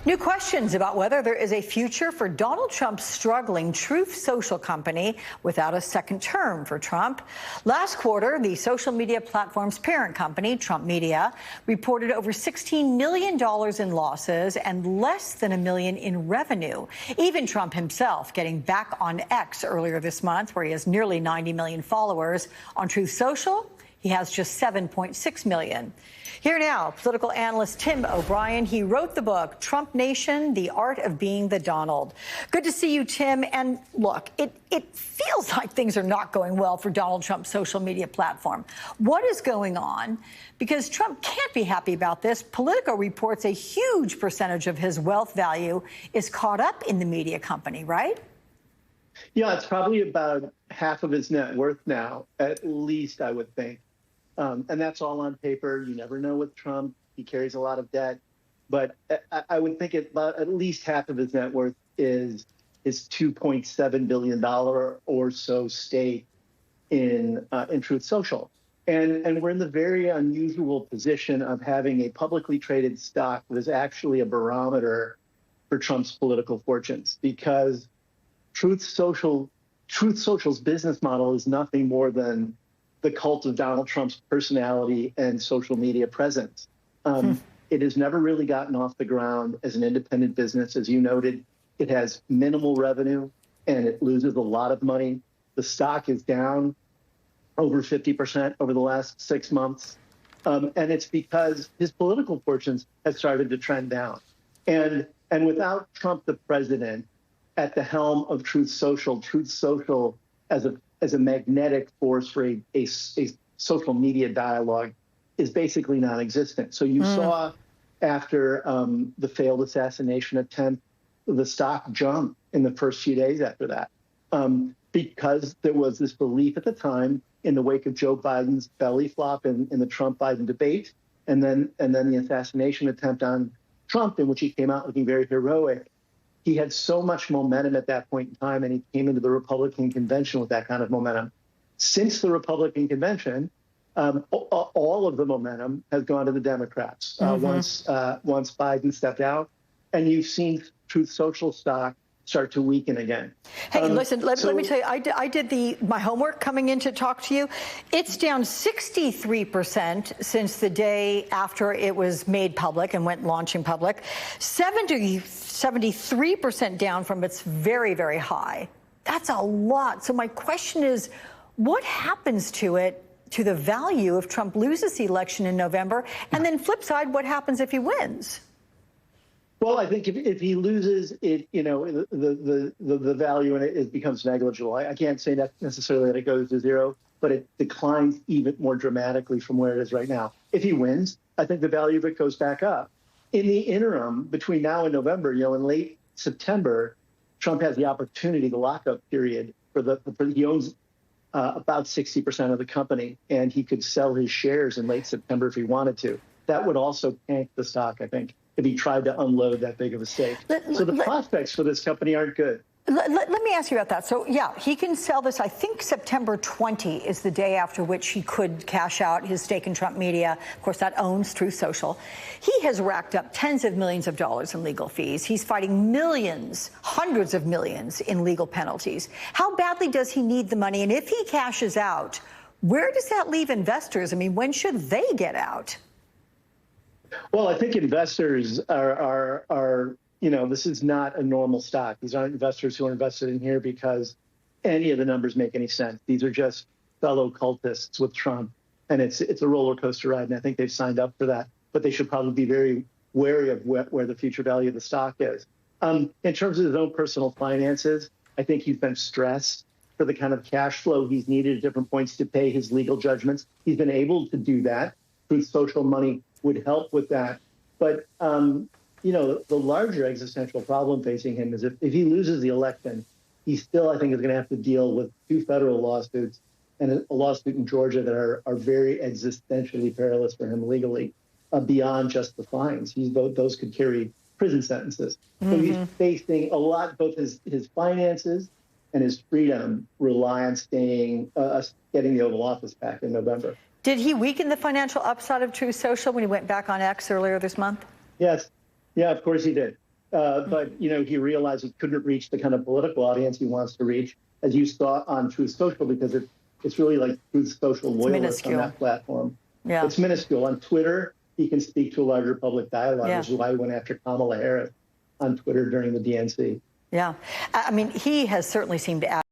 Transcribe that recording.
New questions about whether there is a future for Donald Trump's struggling Truth Social company without a second term for Trump. Last quarter, the social media platform's parent company, Trump Media, reported over $16 million in losses and less than $1 million in revenue. Even Trump himself getting back on X earlier this month, where he has nearly 90 million followers. On Truth Social, he has just 7.6 million. Here now, political analyst Tim O'Brien. He wrote the book, Trump Nation, The Art of Being the Donald. Good to see you, Tim. And look, it feels like things are not going well for Donald Trump's social media platform. What is going on? Because Trump can't be happy about this. Politico reports a huge percentage of his wealth value is caught up in the media company, right? Yeah, it's probably about half of his net worth now, at least, I would think. And that's all on paper. You never know with Trump. He carries a lot of debt. But I would think about at least half of his net worth is his $2.7 billion or so stake in Truth Social. And we're in the very unusual position of having a publicly traded stock that is actually a barometer for Trump's political fortunes, because Truth Social's business model is nothing more than the cult of Donald Trump's personality and social media presence. It has never really gotten off the ground as an independent business. As you noted, it has minimal revenue and it loses a lot of money. The stock is down over 50% over the last 6 months. And it's because his political fortunes have started to trend down. And without Trump, the president, at the helm of Truth Social as a magnetic force for a social media dialogue is basically non-existent. So you saw after the failed assassination attempt, the stock jumped in the first few days after that, because there was this belief at the time in the wake of Joe Biden's belly flop in the Trump-Biden debate, and then the assassination attempt on Trump, in which he came out looking very heroic. He had so much momentum at that point in time, and he came into the Republican convention with that kind of momentum. Since the Republican convention, all of the momentum has gone to the Democrats once Biden stepped out, and you've seen Truth Social stock start to weaken again. Hey, listen, let me tell you, I did my homework coming in to talk to you. It's down 63% since the day after it was made public and went launching public. 73% down from its very, very high. That's a lot. So my question is, what happens to it, to the value if Trump loses the election in November? And then flip side, what happens if he wins? Well, I think if he loses it, the value in it becomes negligible. I can't say that necessarily that it goes to zero, but it declines even more dramatically from where it is right now. If he wins, I think the value of it goes back up. In the interim, between now and November, in late September, Trump has the opportunity, the lockup period, he owns about 60% of the company, and he could sell his shares in late September if he wanted to. That would also tank the stock, I think, if he tried to unload that big of a stake. So the prospects for this company aren't good. Let me ask you about that. So, yeah, he can sell this. I think September 20 is the day after which he could cash out his stake in Trump Media. Of course, that owns Truth Social. He has racked up tens of millions of dollars in legal fees. He's fighting millions, hundreds of millions in legal penalties. How badly does he need the money? And if he cashes out, where does that leave investors? I mean, when should they get out? Well, I think investors are this is not a normal stock. These aren't investors who are invested in here because any of the numbers make any sense. These are just fellow cultists with Trump, and it's a roller coaster ride, and I think they've signed up for that. But they should probably be very wary of where the future value of the stock is. In terms of his own personal finances, I think he's been stressed for the kind of cash flow he's needed at different points to pay his legal judgments. He's been able to do that. Truth Social money would help with that. But, the larger existential problem facing him is if he loses the election, he still, I think, is going to have to deal with 2 federal lawsuits and a lawsuit in Georgia that are very existentially perilous for him legally, beyond just the fines. Those could carry prison sentences. So he's facing a lot, both his finances and his freedom rely on getting the Oval Office back in November. Did he weaken the financial upside of Truth Social when he went back on X earlier this month? Yes. Yeah, of course he did. But, he realized he couldn't reach the kind of political audience he wants to reach, as you saw on Truth Social, because it's really like Truth Social loyalists on that platform. Yeah. It's minuscule. On Twitter, he can speak to a larger public dialogue, which is why he went after Kamala Harris on Twitter during the DNC. Yeah. I mean, he has certainly seemed to